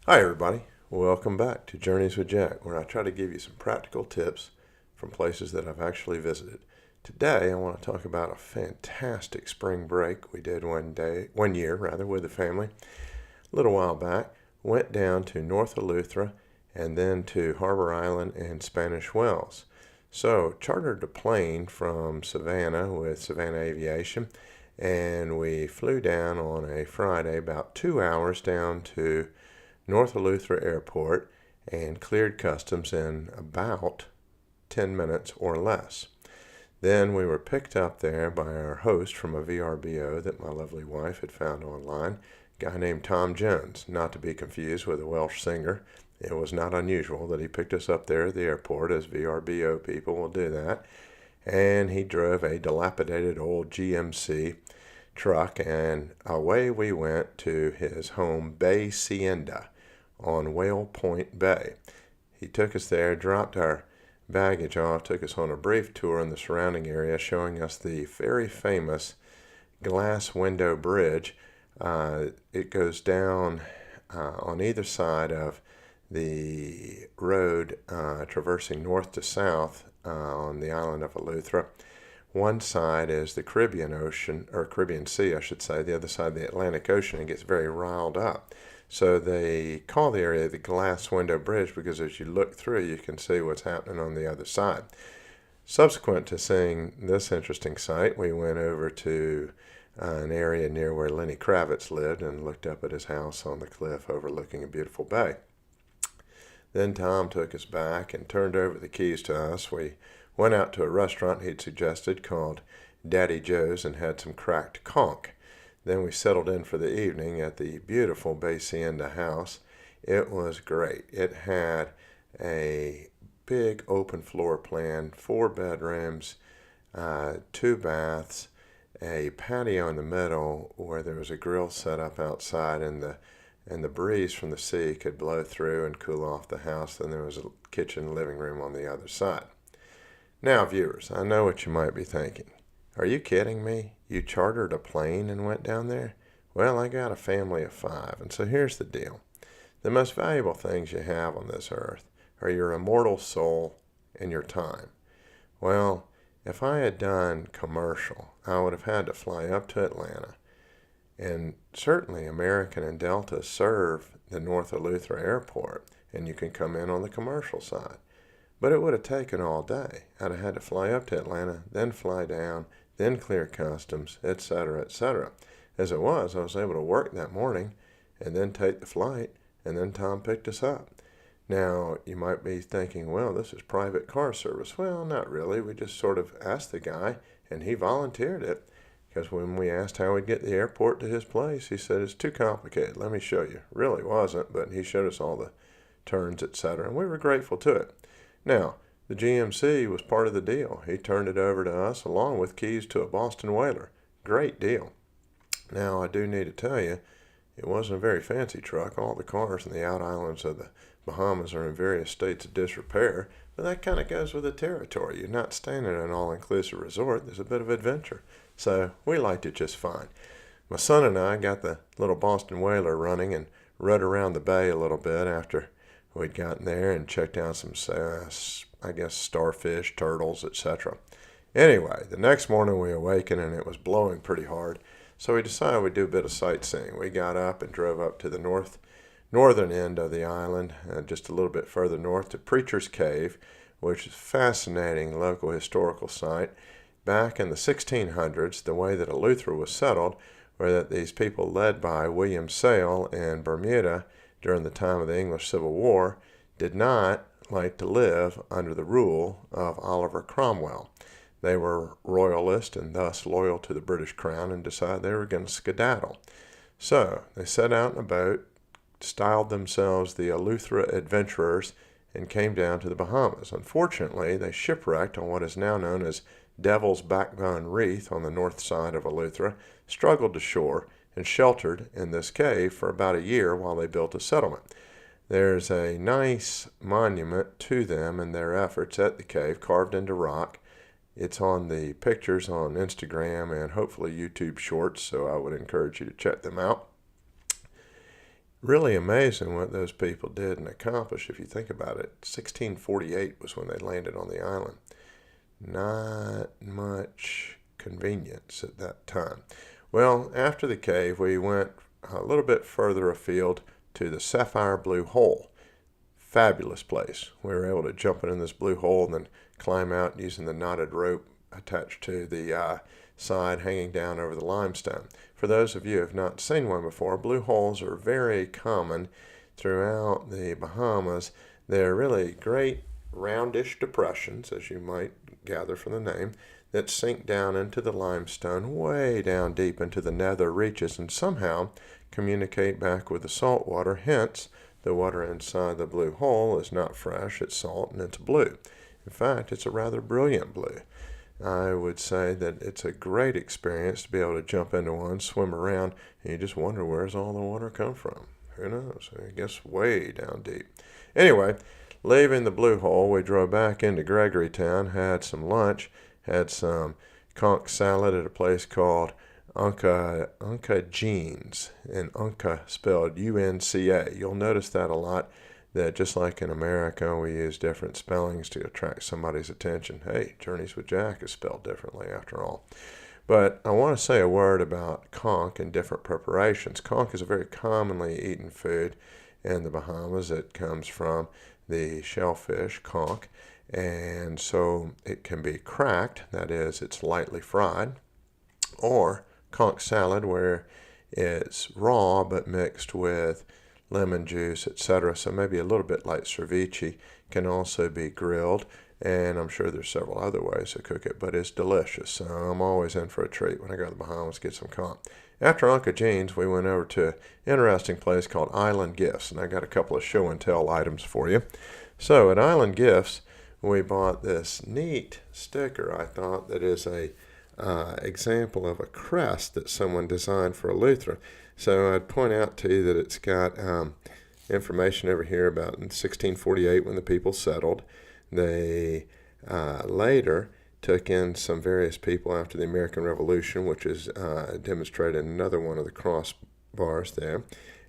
Hi everybody, welcome back to Journeys with Jack, where I try to give you some practical tips from places that I've actually visited. Today I want to talk about a fantastic spring break we did one year with the family. A little while back, went down to North Eleuthera and then to Harbor Island and Spanish Wells. So chartered a plane from Savannah with Savannah Aviation, and we flew down on a Friday about 2 hours down to North Eleuthera Airport and cleared customs in about 10 minutes or less. Then we were picked up there by our host from a VRBO that my lovely wife had found online, a guy named Tom Jones, not to be confused with a Welsh singer. It was not unusual that he picked us up there at the airport, as VRBO people will do that. And he drove a dilapidated old GMC truck, and away we went to his home, Bay Sienda, on Whale Point Bay. He took us there, dropped our baggage off, took us on a brief tour in the surrounding area, showing us the very famous glass window bridge. It goes down on either side of the road, traversing north to south on the island of Eleuthera. One side is the Caribbean Ocean, or Caribbean Sea, I should say. The other side, the Atlantic Ocean, and gets very riled up. So they call the area the Glass Window Bridge because as you look through, you can see what's happening on the other side. Subsequent to seeing this interesting sight, we went over to an area near where Lenny Kravitz lived and looked up at his house on the cliff overlooking a beautiful bay. Then Tom took us back and turned over the keys to us. We went out to a restaurant he'd suggested called Daddy Joe's and had some cracked conch. Then we settled in for the evening at the beautiful Bay Sienda house. It was great. It had a big open floor plan, 4 bedrooms, 2 baths, a patio in the middle where there was a grill set up outside, and the breeze from the sea could blow through and cool off the house. Then there was a kitchen and living room on the other side. Now, viewers, I know what you might be thinking. Are you kidding me? You chartered a plane and went down there? Well, I got a family of 5, and so here's the deal. The most valuable things you have on this earth are your immortal soul and your time. Well, if I had done commercial, I would have had to fly up to Atlanta. And certainly American and Delta serve the North Eleuthera Airport, and you can come in on the commercial side. But it would have taken all day. I'd have had to fly up to Atlanta, then fly down, then clear customs, etc., etc. As it was, I was able to work that morning and then take the flight, and then Tom picked us up. Now, you might be thinking, well, this is private car service. Well, not really. We just sort of asked the guy, and he volunteered it, because when we asked how we'd get the airport to his place, he said, it's too complicated. Let me show you. Really wasn't, but he showed us all the turns, etc., and we were grateful to it. Now, the GMC was part of the deal. He turned it over to us along with keys to a Boston Whaler. Great deal. Now, I do need to tell you, it wasn't a very fancy truck. All the cars in the out islands of the Bahamas are in various states of disrepair, but that kind of goes with the territory. You're not staying in an all-inclusive resort. There's a bit of adventure. So we liked it just fine. My son and I got the little Boston Whaler running and rode around the bay a little bit after we'd gotten there and checked out some, starfish, turtles, etc. Anyway, the next morning we awakened and it was blowing pretty hard, so we decided we'd do a bit of sightseeing. We got up and drove up to the northern end of the island, just a little bit further north to Preacher's Cave, which is a fascinating local historical site. Back in the 1600s, the way that Eleuthera was settled were that these people led by William Sale in Bermuda during the time of the English Civil War did not like to live under the rule of Oliver Cromwell. They were royalist and thus loyal to the British Crown and decided they were going to skedaddle. So they set out in a boat, styled themselves the Eleuthera Adventurers, and came down to the Bahamas. Unfortunately, they shipwrecked on what is now known as Devil's Backbone Reef on the north side of Eleuthera, struggled to shore, and sheltered in this cave for about a year while they built a settlement. There's a nice monument to them and their efforts at the cave, carved into rock. It's on the pictures on Instagram and hopefully YouTube Shorts, so I would encourage you to check them out. Really amazing what those people did and accomplished. If you think about it, 1648 was when they landed on the island. Not much convenience at that time. Well, after the cave, we went a little bit further afield to the Sapphire Blue Hole. Fabulous place. We were able to jump in this blue hole and then climb out using the knotted rope attached to the side hanging down over the limestone. For those of you who have not seen one before, blue holes are very common throughout the Bahamas. They're really great roundish depressions, as you might gather from the name, that sink down into the limestone, way down deep into the nether reaches, and somehow communicate back with the salt water. Hence, the water inside the blue hole is not fresh, it's salt, and it's blue. In fact, it's a rather brilliant blue. I would say that it's a great experience to be able to jump into one, swim around, and you just wonder, where's all the water come from? Who knows? I guess way down deep. Anyway, leaving the blue hole, we drove back into Gregorytown, had some lunch, had some conch salad at a place called Unca Jeans, and Unca spelled U-N-C-A. You'll notice that a lot, that just like in America, we use different spellings to attract somebody's attention. Hey, Journeys with Jack is spelled differently after all. But I want to say a word about conch and different preparations. Conch is a very commonly eaten food in the Bahamas. It comes from the shellfish conch, and so it can be cracked, that is, it's lightly fried, or conch salad, where it's raw but mixed with lemon juice, etc. So maybe a little bit like ceviche. Can also be grilled, and I'm sure there's several other ways to cook it, but it's delicious. So I'm always in for a treat when I go to the Bahamas to get some conch. After Uncle Jean's, we went over to an interesting place called Island Gifts, and I got a couple of show and tell items for you. So at Island Gifts, we bought this neat sticker, I thought, that is a example of a crest that someone designed for Eleuthera. So I'd point out to you that it's got information over here about in 1648 when the people settled. They later took in some various people after the American Revolution, which is demonstrated in another one of the crossbars there.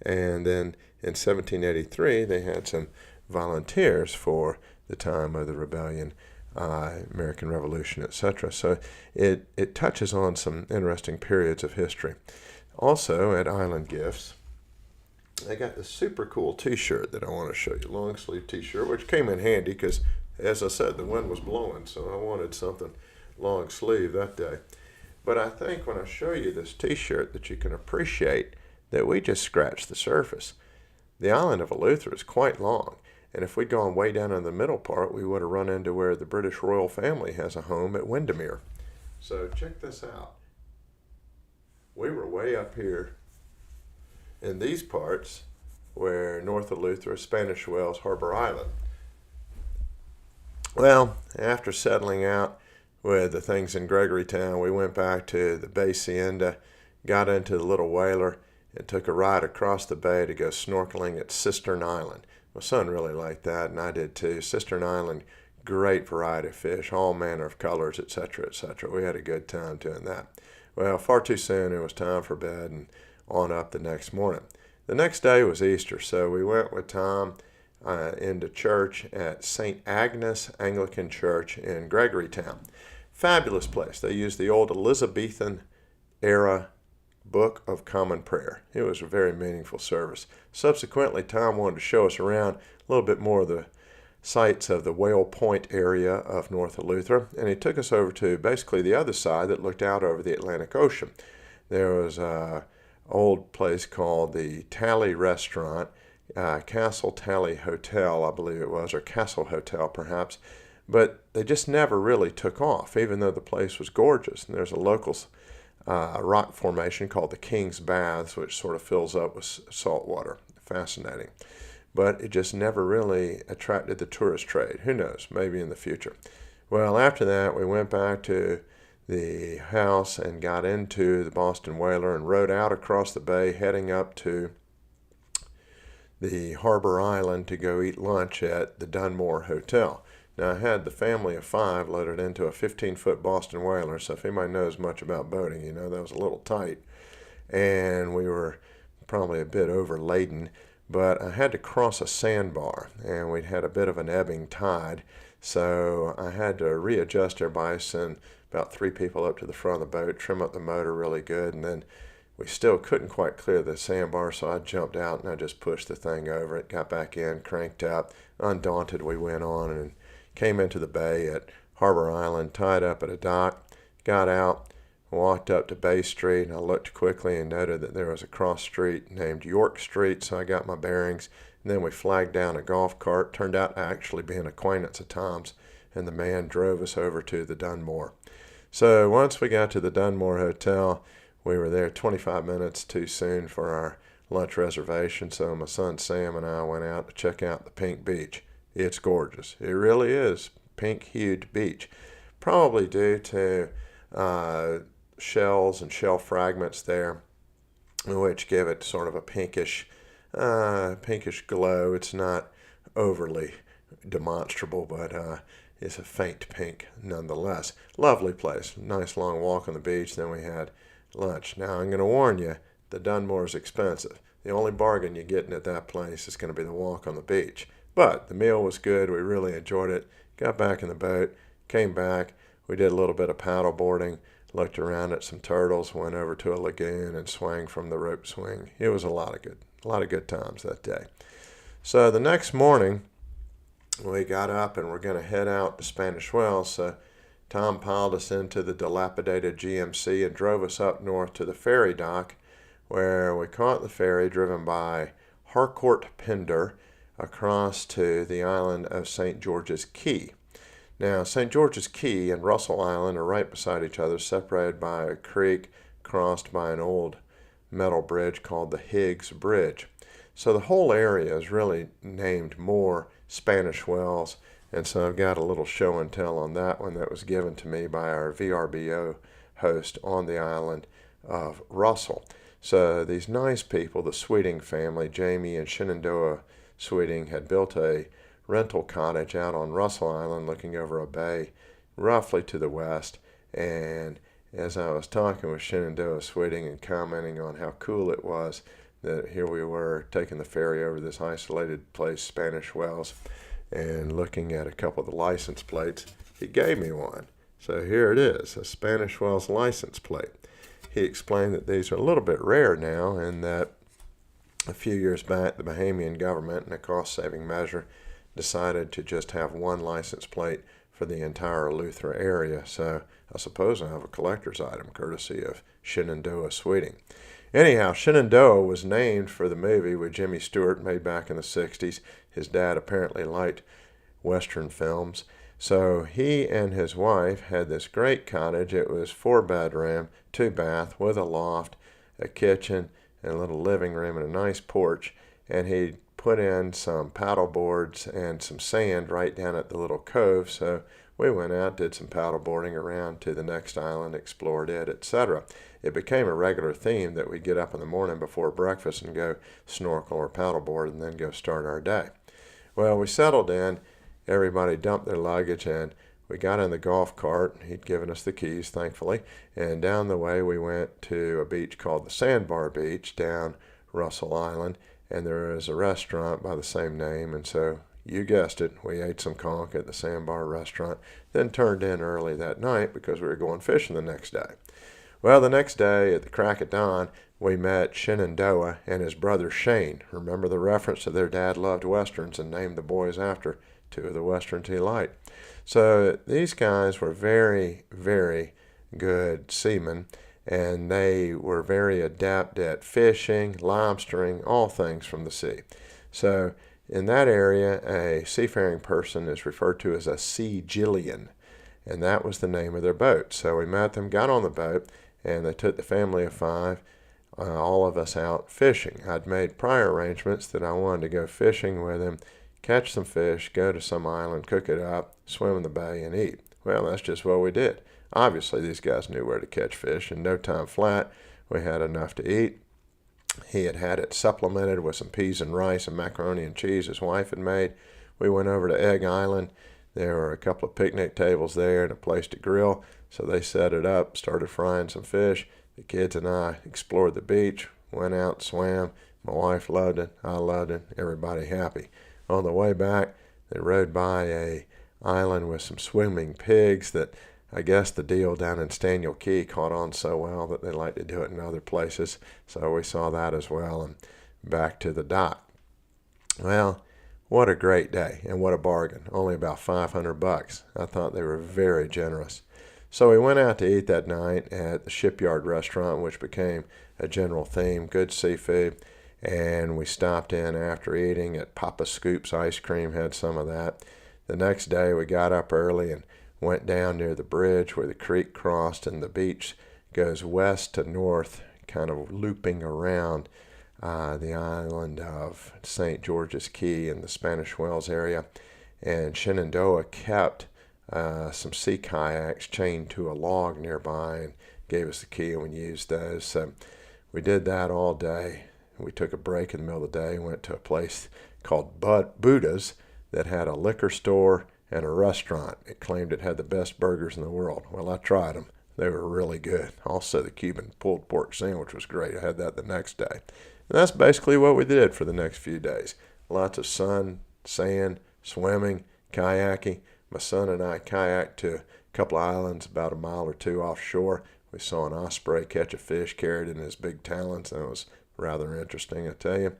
And then in 1783, they had some volunteers for the time of the rebellion, American Revolution, etc. So it touches on some interesting periods of history. Also at Island Gifts, I got this super cool t-shirt that I want to show you, long sleeve t-shirt, which came in handy because, as I said, the wind was blowing, so I wanted something long sleeve that day. But I think when I show you this t-shirt that you can appreciate that we just scratched the surface. The island of Eleuthera is quite long, and if we'd gone way down in the middle part, we would have run into where the British royal family has a home at Windermere. So check this out. We were way up here in these parts where North Eleuthera, Spanish Wells, Harbor Island. Well, after settling out with the things in Gregorytown, we went back to the Bay Sienda, got into the little whaler, and took a ride across the bay to go snorkeling at Cistern Island. My son really liked that, and I did too. Cistern Island, great variety of fish, all manner of colors, etc., etc. We had a good time doing that. Well, far too soon, it was time for bed and on up the next morning. The next day was Easter, so we went with Tom into church at St. Agnes Anglican Church in Gregorytown. Fabulous place. They used the old Elizabethan era Book of Common Prayer. It was a very meaningful service. Subsequently, Tom wanted to show us around a little bit more of the sites of the Whale Point area of North Eleuthera, and he took us over to basically the other side that looked out over the Atlantic Ocean. There was an old place called the Tally Restaurant, Castle Tally Hotel, I believe it was, or Castle Hotel perhaps, but they just never really took off, even though the place was gorgeous. And there's a local rock formation called the King's Baths, which sort of fills up with salt water. Fascinating. But it just never really attracted the tourist trade. Who knows? Maybe in the future. Well, after that, we went back to the house and got into the Boston Whaler and rode out across the bay, heading up to the Harbor Island to go eat lunch at the Dunmore Hotel. Now, I had the family of 5 loaded into a 15-foot Boston Whaler, so if anybody knows much about boating, you know that was a little tight. And we were probably a bit overladen. but I had to cross a sandbar, and we'd had a bit of an ebbing tide, so I had to readjust everybody, send about 3 people up to the front of the boat, trim up the motor really good, and then we still couldn't quite clear the sandbar, so I jumped out and I just pushed the thing over it, got back in, cranked up. Undaunted, we went on and came into the bay at Harbor Island, tied up at a dock, got out, walked up to Bay Street, and I looked quickly and noted that there was a cross street named York Street, so I got my bearings. And then we flagged down a golf cart, turned out to actually be an acquaintance of Tom's, and the man drove us over to the Dunmore. So once we got to the Dunmore Hotel, we were there 25 minutes too soon for our lunch reservation, so my son Sam and I went out to check out the Pink Beach. It's gorgeous. It really is pink-hued beach, probably due to shells and shell fragments there, which give it sort of a pinkish glow. It's not overly demonstrable, but it's a faint pink nonetheless. Lovely place. Nice long walk on the beach. Then we had lunch. Now, I'm going to warn you, the Dunmore is expensive. The only bargain you're getting at that place is going to be the walk on the beach. But the meal was good. We really enjoyed it. Got back in the boat, came back. We did a little bit of paddle boarding, looked around at some turtles, went over to a lagoon and swang from the rope swing. It was a lot of good times that day. So the next morning, we got up and we're going to head out to Spanish Wells. So Tom piled us into the dilapidated GMC and drove us up north to the ferry dock, where we caught the ferry driven by Harcourt Pender across to the island of St. George's Key. Now, St. George's Key and Russell Island are right beside each other, separated by a creek crossed by an old metal bridge called the Higgs Bridge. So the whole area is really named more Spanish Wells, and so I've got a little show and tell on that one that was given to me by our VRBO host on the island of Russell. So these nice people, the Sweeting family, Jamie and Shenandoah Sweeting, had built a rental cottage out on Russell Island looking over a bay roughly to the west. And as I was talking with Shenandoah Sweeting and commenting on how cool it was that here we were taking the ferry over this isolated place, Spanish Wells, and looking at a couple of the license plates, he gave me one. So here it is, a Spanish Wells license plate. He explained that these are a little bit rare now, and that a few years back the Bahamian government, in a cost-saving measure, decided to just have one license plate for the entire Eleuthera area. So I suppose I have a collector's item courtesy of Shenandoah Sweeting. Anyhow, Shenandoah was named for the movie with Jimmy Stewart made back in the 60s. His dad apparently liked Western films. So he and his wife had this great cottage. It was 4-bedroom, 2-bath with a loft, a kitchen, and a little living room and a nice porch. And he put in some paddle boards and some sand right down at the little cove. So we went out, did some paddle boarding around to the next island, explored it, etc. It became a regular theme that we'd get up in the morning before breakfast and go snorkel or paddleboard and then go start our day. Well, we settled in. Everybody dumped their luggage and we got in the golf cart. He'd given us the keys, thankfully. And down the way we went to a beach called the Sandbar Beach down Russell Island. And there is a restaurant by the same name. And so, you guessed it, we ate some conch at the Sandbar restaurant, then turned in early that night because we were going fishing the next day. Well, the next day at the crack of dawn, we met Shenandoah and his brother Shane. Remember the reference to their dad loved Westerns and named the boys after two of the Westerns he liked. So these guys were very, very good seamen, and they were very adept at fishing, lobstering, all things from the sea. So in that area, a seafaring person is referred to as a Seagillion, and that was the name of their boat. So we met them, got on the boat, and they took the family of 5, all of us out fishing. I'd made prior arrangements that I wanted to go fishing with them, catch some fish, go to some island, cook it up, swim in the bay, and eat. Well, that's just what we did. Obviously, these guys knew where to catch fish. In no time flat, we had enough to eat. He had had it supplemented with some peas and rice and macaroni and cheese his wife had made. We went over to Egg Island. There were a couple of picnic tables there and a place to grill. So they set it up, started frying some fish. The kids and I explored the beach, went out, swam, My wife loved it. I loved it. Everybody happy. On the way back, they rode by a island with some swimming pigs that I guess the deal down in Staniel Key caught on so well that they like to do it in other places. So we saw that as well, and back to the dock. Well, what a great day and what a bargain. Only about $500. I thought they were very generous. So we went out to eat that night at the Shipyard restaurant, which became a general theme. Good seafood. And we stopped in after eating at Papa Scoop's Ice Cream, had some of that. The next day we got up early and went down near the bridge where the creek crossed and the beach goes west to north, kind of looping around the island of St. George's Key in the Spanish Wells area. And Shenandoah kept some sea kayaks chained to a log nearby and gave us the key, and we used those. So we did that all day. We took a break in the middle of the day and went to a place called Buddha's that had a liquor store and a restaurant. It claimed it had the best burgers in the world. Well, I tried them. They were really good. Also, the Cuban pulled pork sandwich was great. I had that the next day. And that's basically what we did for the next few days. Lots of sun, sand, swimming, kayaking. My son and I kayaked to a couple of islands about a mile or two offshore. We saw an osprey catch a fish, carried it in his big talons, and it was rather interesting, I tell you.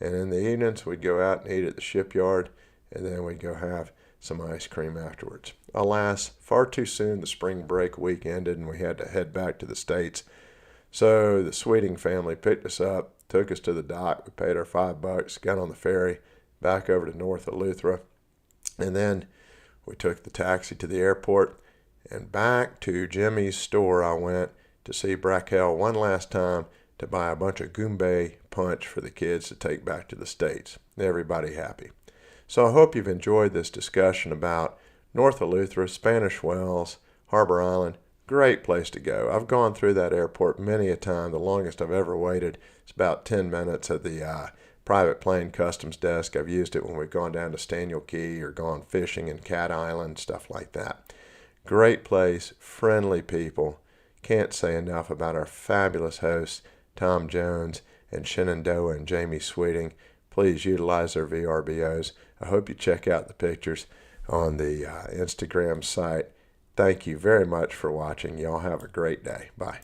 And in the evenings, we'd go out and eat at the shipyard, and then we'd go have some ice cream afterwards. Alas, far too soon the spring break week ended, and we had to head back to the States. So the Sweeting family picked us up, took us to the dock. We paid our $5, got on the ferry back over to North Eleuthera, and then we took the taxi to the airport, and back to Jimmy's store I went to see Brackell one last time to buy a bunch of Goombay punch for the kids to take back to the States. Everybody happy. So I hope you've enjoyed this discussion about North Eleuthera, Spanish Wells, Harbor Island. Great place to go. I've gone through that airport many a time. The longest I've ever waited is about 10 minutes at the private plane customs desk. I've used it when we've gone down to Staniel Key or gone fishing in Cat Island, stuff like that. Great place, friendly people. Can't say enough about our fabulous hosts, Tom Jones and Shenandoah and Jamie Sweeting. Please utilize their VRBOs. I hope you check out the pictures on the Instagram site. Thank you very much for watching. Y'all have a great day. Bye.